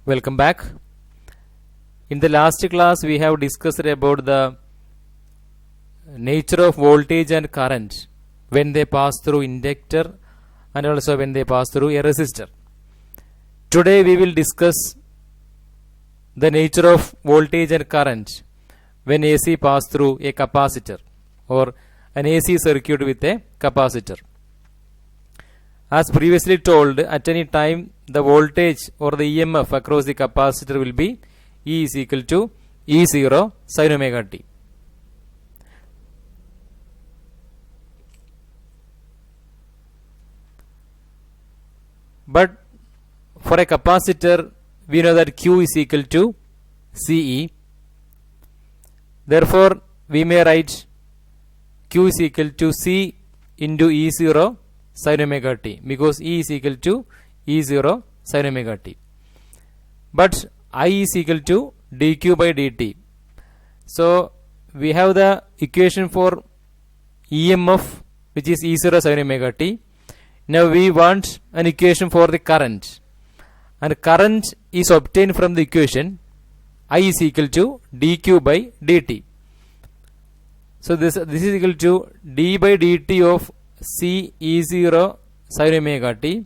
Welcome back. In the last class we have discussed about the nature of voltage and current when they pass through inductor and also when they pass through a resistor. Today we will discuss the nature of voltage and current when AC pass through a capacitor or an AC circuit with a capacitor. As previously told, at any time the voltage or the EMF across the capacitor will be E is equal to E0 sin omega t. But for a capacitor we know that Q is equal to CE. Therefore we may write Q is equal to C into E0 sin omega t, because E is equal to E0 sin omega t. But I is equal to dq by dt. So we have the equation for EMF, which is E0 sin omega t. Now we want an equation for the current, and current is obtained from the equation I is equal to dq by dt. So this is equal to d by dt of C E0 sin omega t,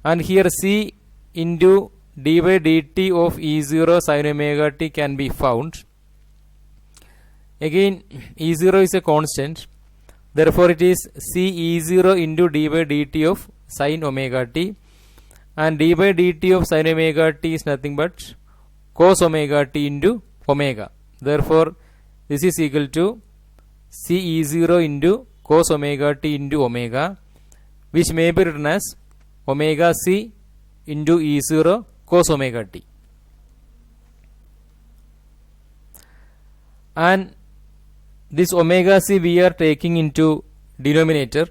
and here C into d by dt of E0 sin omega t can be found. Again E0 is a constant, therefore it is C E0 into d by dt of sin omega t, and d by dt of sin omega t is nothing but cos omega t into omega. Therefore this is equal to C E0 into cos omega t into omega, which may be written as omega c into E0 cos omega t. And this omega c we are taking into denominator,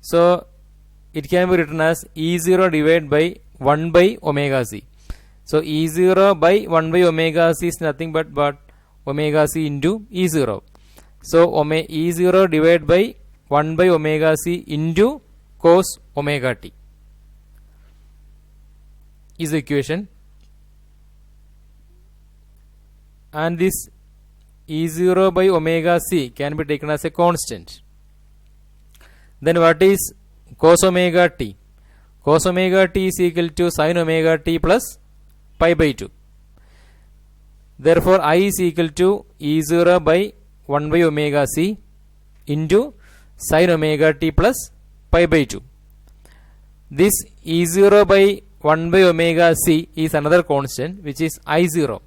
so it can be written as E0 divided by 1 by omega c. So E0 by 1 by omega c is nothing but omega c into E0. So E0 divided by 1 by omega c into cos omega t is the equation, and this E0 by omega c can be taken as a constant. Then what is cos omega t? Cos omega t is equal to sin omega t plus pi by 2. Therefore I is equal to E0 by 1 by omega c into sin omega t plus pi by 2. This E0 by 1 by omega c is another constant, which is I0.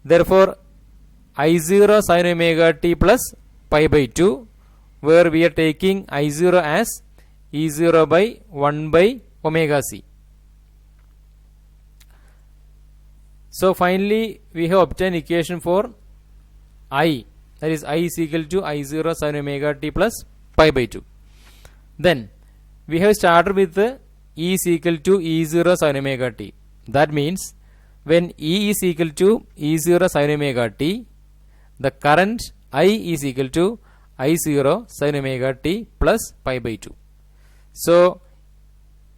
Therefore I0 sin omega t plus pi by 2, where we are taking I0 as E0 by 1 by omega c. So finally we have obtained equation for I, that is I is equal to I0 sin omega t plus pi by 2. Then we have started with the E is equal to E0 sin omega t. That means when E is equal to E0 sin omega t, the current I is equal to I0 sin omega t plus pi by 2. So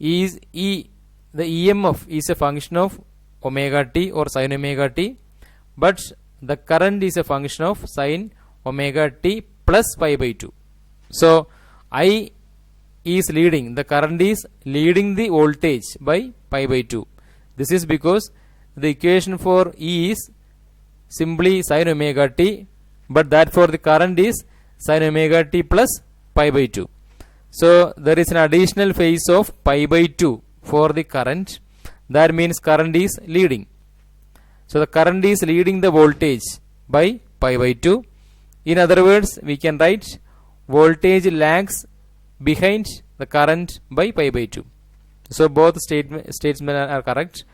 the EMF is a function of omega t or sin omega t, but the current is a function of sin omega t plus pi by 2. So I is leading, the current is leading the voltage by pi by 2. This is because the equation for E is simply sin omega t, but that for the current is sin omega t plus pi by 2. So there is an additional phase of pi by 2 for the current. That means current is leading. So the current is leading the voltage by pi by 2. In other words, we can write voltage lags behind the current by pi by 2. So both statements are correct.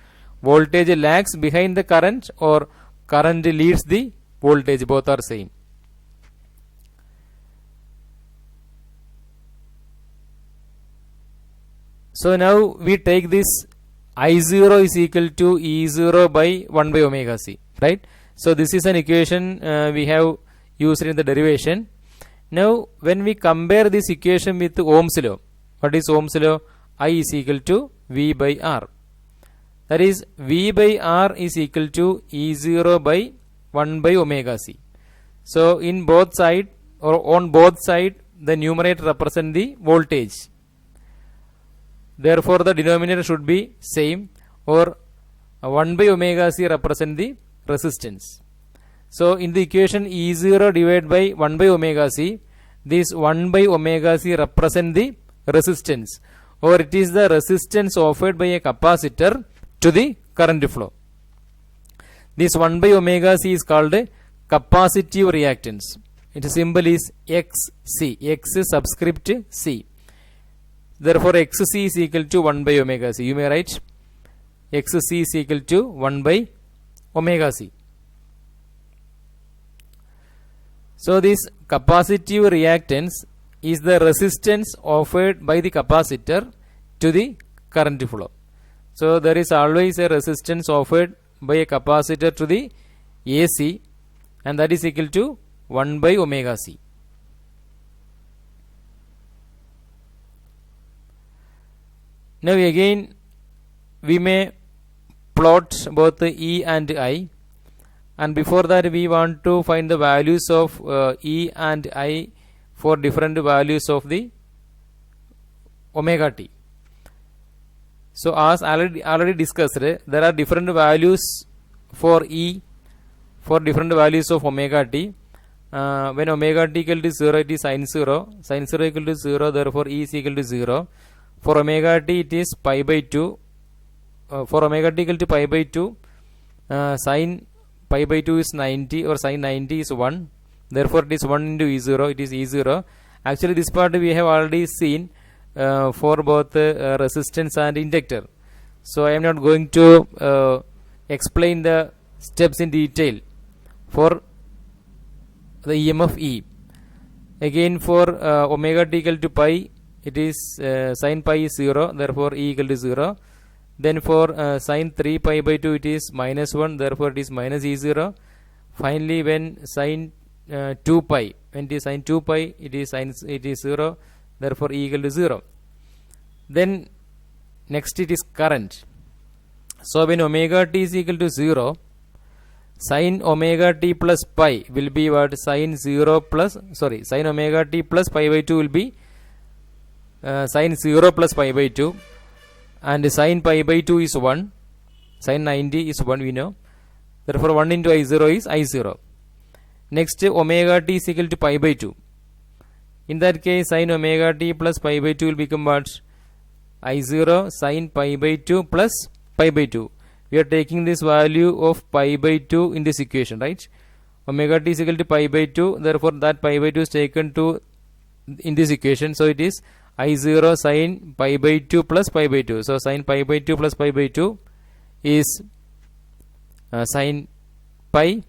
Voltage lags behind the current or current leads the voltage, both are same. So now we take this I0 is equal to E0 by 1 by omega c, right? So this is an equation we have used in the derivation. Now when we compare this equation with Ohm's law, what is Ohm's law? I is equal to V by R. That is V by R is equal to E0 by 1 by omega C. So in both side or on both side the numerator represent the voltage. Therefore the denominator should be same, or 1 by omega C represent the resistance. So in the equation E0 divided by 1 by omega C, this 1 by omega C represent the resistance, or it is the resistance offered by a capacitor to the current flow. This 1 by omega C is called a capacitive reactance. Its symbol is XC. X is subscript C. Therefore XC is equal to 1 by omega C. You may write XC is equal to 1 by omega C. So this capacitive reactance is the resistance offered by the capacitor to the current flow. So there is always a resistance offered by a capacitor to the AC, and that is equal to 1 by omega C. Now again we may plot both E and I, and before that we want to find the values of E and I for different values of the omega t. So as already discussed, there are different values for E for different values of omega t. When omega t equal to 0, it is sin 0. Sin 0 equal to 0, therefore E is equal to 0. For omega t it is pi by 2. For omega t equal to pi by 2, sin pi by 2 is 90, or sin 90 is 1. Therefore it is 1 into E0, it is E0. Actually this part we have already seen for both resistance and inductor. So I am not going to explain the steps in detail for the EMF E. Again for omega t equal to pi, it is sin pi is 0, therefore E equal to 0. Then for sin 3 pi by 2 it is minus 1, therefore it is minus E0. Finally when sin 2 pi, when it is sin 2 pi it is 0, therefore E equal to 0. Then next it is current. So when omega t is equal to 0, sin omega t plus pi will be what? Sin omega t plus pi by 2 will be sin 0 plus pi by 2, and sin pi by 2 is 1, sin 90 is 1 we know, therefore 1 into I0 is I0. Next omega t is equal to pi by 2. In that case sin omega t plus pi by 2 will become what? I0 sin pi by 2 plus pi by 2. We are taking this value of pi by 2 in this equation, right? Omega t is equal to pi by 2, therefore that pi by 2 is taken to in this equation. So it is I0 sin pi by 2 plus pi by 2. So sin pi by 2 plus pi by 2 is sin pi,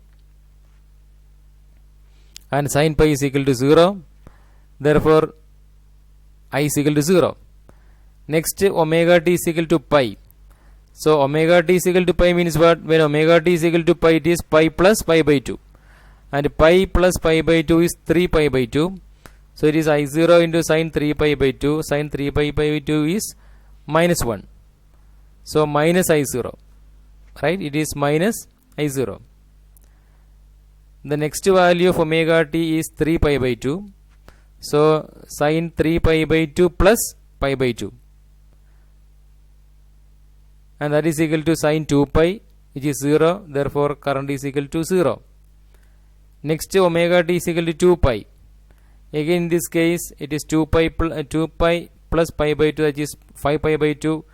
and sin pi is equal to 0. Therefore I is equal to 0. Next omega t is equal to pi. So omega t is equal to pi means what? When omega t is equal to pi, it is pi plus pi by 2, and pi plus pi by 2 is 3 pi by 2. So it is I0 into sin 3 pi by 2. Sin 3 pi by 2 is minus 1. So minus I0, right? It is minus I0. The next value of omega t is 3 pi by 2. So sin 3 pi by 2 plus pi by 2, and that is equal to sin 2 pi, which is 0. Therefore current is equal to 0. Next omega t is equal to 2 pi. Again in this case it is 2 pi plus pi by 2, that is 5 pi by 2,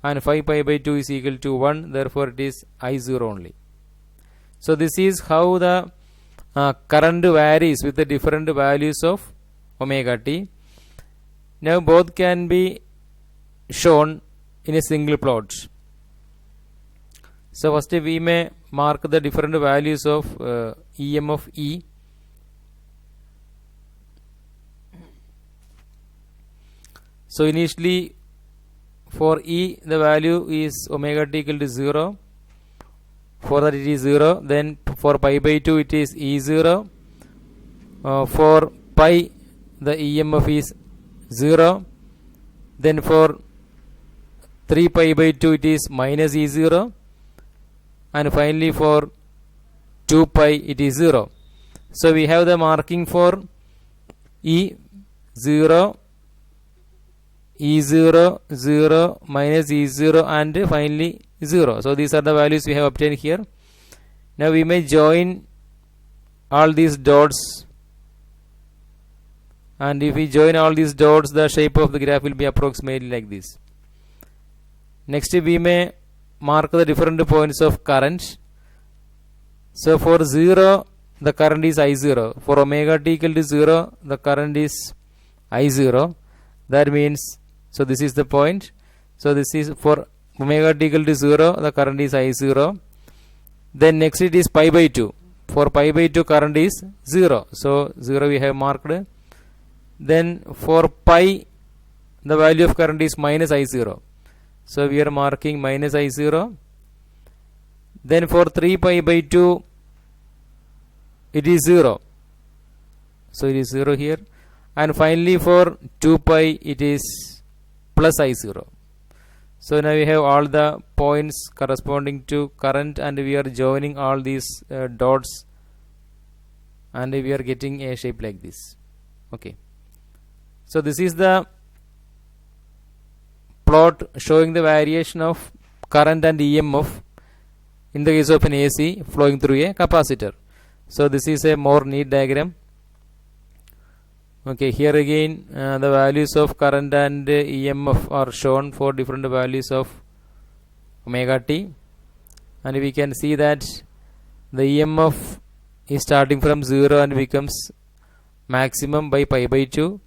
and 5 pi by 2 is equal to 1. Therefore it is I0 only. So this is how the current varies with the different values of omega t. Now both can be shown in a single plot. So first we may mark the different values of EMF E. So initially for E the value is omega t equal to 0. For that it is 0. Then for pi by 2 it is E0. For pi the EMF is 0. Then for 3 pi by 2 it is minus E0, and finally for 2 pi it is 0. So we have the marking for E0, E0, 0, minus E0, and finally 0. So these are the values we have obtained here. Now we may join all these dots, and if we join all these dots, the shape of the graph will be approximately like this. Next we may mark the different points of current. So for 0 the current is I0, for omega t equal to 0 the current is I0. That means, so this is the point. So this is for omega t equal to 0 the current is I0. Then next it is pi by 2. For pi by 2 current is 0. So 0 we have marked. Then for pi the value of current is minus I0. So we are marking minus I0. Then for 3 pi by 2 it is 0. So it is 0 here. And finally for 2 pi it is plus I0. So now we have all the points corresponding to current, and we are joining all these dots, and we are getting a shape like this. Okay. So this is the plot showing the variation of current and EMF in the case of an AC flowing through a capacitor. So this is a more neat diagram. Okay, here again the values of current and EMF are shown for different values of omega t, and we can see that the EMF is starting from 0 and becomes maximum by pi by 2.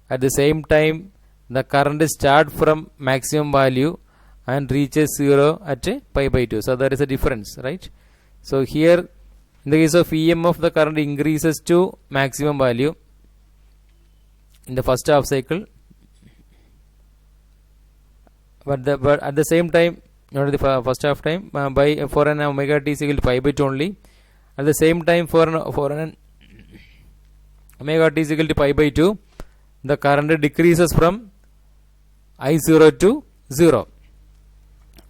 At the same time the current starts from maximum value and reaches 0 at pi by 2. So there is a difference, right? So here in the case of EMF the current increases to maximum value in the first half cycle, but at the same time, not the first half time, by for an omega t is equal to pi by 2 only. At the same time for an omega t is equal to pi by 2, the current decreases from I0 to 0.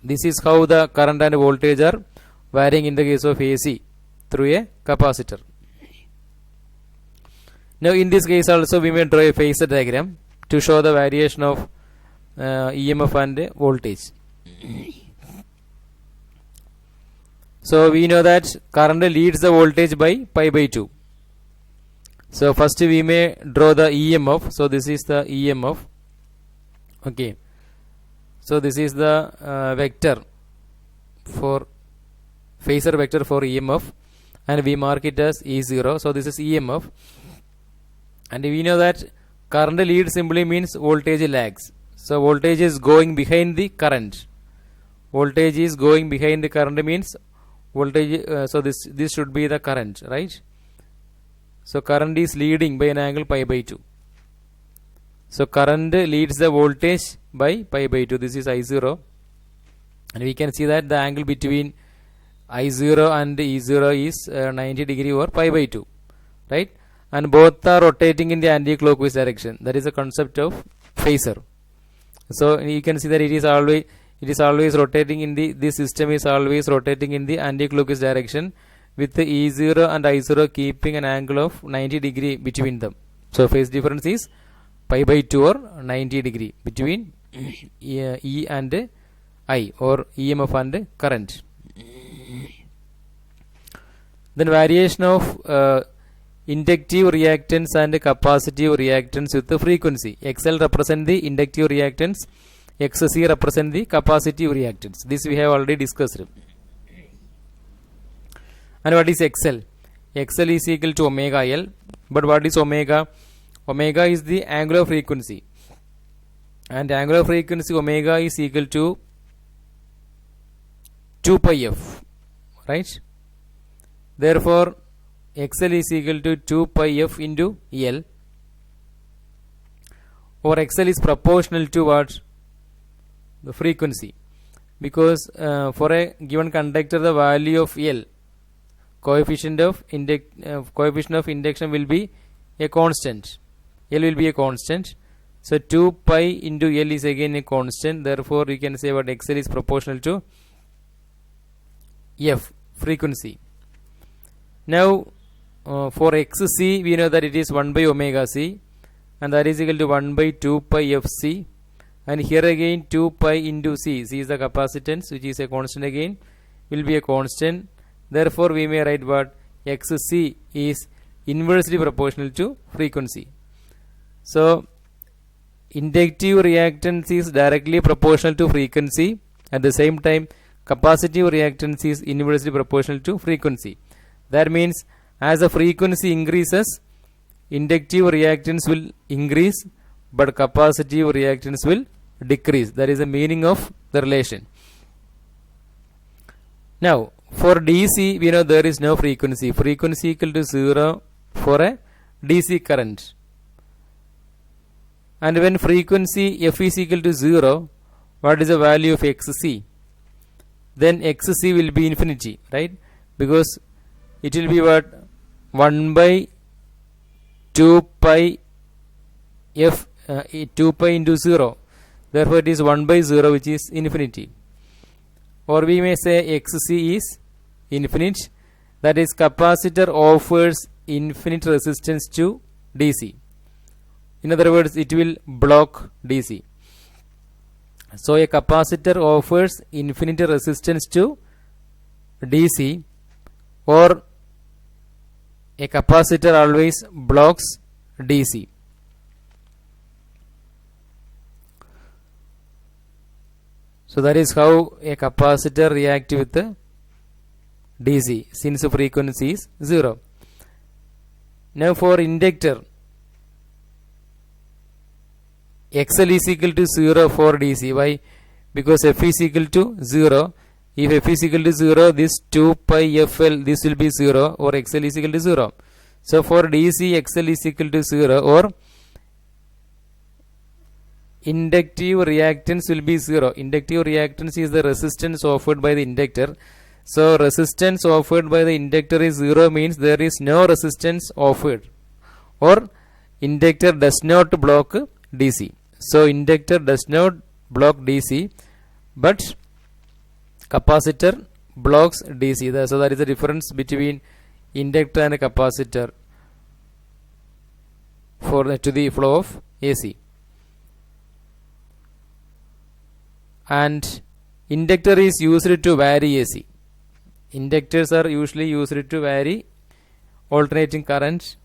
This is how the current and voltage are varying in the case of AC through a capacitor. Now in this case also we may draw a phasor diagram to show the variation of EMF and voltage. So we know that current leads the voltage by pi by 2. So first we may draw the EMF. So this is the EMF. Okay. So this is the vector for phasor vector for EMF, and we mark it as E0. So this is EMF. And we know that current lead simply means voltage lags. So voltage is going behind the current. Voltage is going behind the current means voltage. So this should be the current, right? So current is leading by an angle pi by 2. So current leads the voltage by pi by 2. This is I0, and we can see that the angle between I0 and E0 is 90 degree or pi by 2, right? And both are rotating in the anti-clockwise direction. That is the concept of phasor. So you can see that it is always rotating in this system is always rotating in the anti-clockwise direction, with the E0 and I0 keeping an angle of 90 degree between them. So phase difference is pi by 2 or 90 degree between E and I, or EMF and current. Then variation of inductive reactance and capacitive reactance with the frequency. XL represent the inductive reactance, XC represent the capacitive reactance. This we have already discussed. And what is XL? XL is equal to omega L. But what is omega? Omega is the angular frequency, and angular frequency omega is equal to 2 pi f, right? Therefore XL is equal to 2 pi f into L, or XL is proportional to what? The frequency, because for a given conductor the value of L, coefficient of induction will be a constant. L will be a constant. So 2 pi into L is again a constant. Therefore, we can say what XL is proportional to F, frequency. Now, for XC, we know that it is 1 by omega C, and that is equal to 1 by 2 pi FC. And here again 2 pi into C. C is the capacitance, which is a constant again, will be a constant. Therefore, we may write what XC is inversely proportional to frequency. So, inductive reactance is directly proportional to frequency. At the same time, capacitive reactance is inversely proportional to frequency. That means as the frequency increases, inductive reactance will increase, but capacitive reactance will decrease. That is the meaning of the relation. Now, for DC, we know there is no frequency. Frequency equal to 0 for a DC current. And when frequency F is equal to 0, what is the value of XC? Then XC will be infinity, right? Because it will be what? 1 by 2 pi F, 2 pi into 0. Therefore, it is 1 by 0, which is infinity. Or we may say XC is infinite. That is, capacitor offers infinite resistance to DC. In other words, it will block DC. So, a capacitor offers infinite resistance to DC, or a capacitor always blocks DC. So, that is how a capacitor reacts with the DC, since the frequency is 0. Now, for inductor, XL is equal to 0 for DC. Why? Because F is equal to 0. If F is equal to 0, this 2 pi FL, this will be 0, or XL is equal to 0. So, for DC, XL is equal to 0, or inductive reactance will be 0. Inductive reactance is the resistance offered by the inductor. So, resistance offered by the inductor is 0, means there is no resistance offered, or inductor does not block DC. So, inductor does not block DC, but capacitor blocks DC. So, that is the difference between inductor and capacitor to the flow of AC. And inductor is used to vary AC. Inductors are usually used to vary alternating current.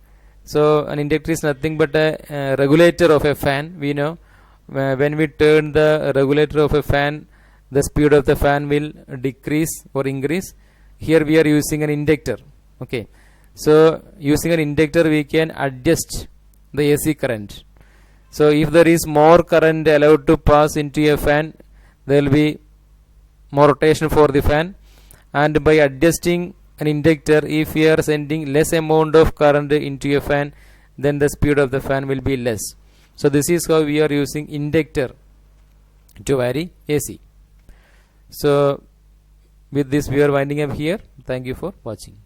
So, an inductor is nothing but a regulator of a fan. We know when we turn the regulator of a fan, the speed of the fan will decrease or increase. Here we are using an inductor. Okay. So, using an inductor, we can adjust the AC current. So, if there is more current allowed to pass into a fan, there will be more rotation for the fan. And by adjusting an inductor, if we are sending less amount of current into a fan, then the speed of the fan will be less. So, this is how we are using inductor to vary AC. So, with this we are winding up here. Thank you for watching.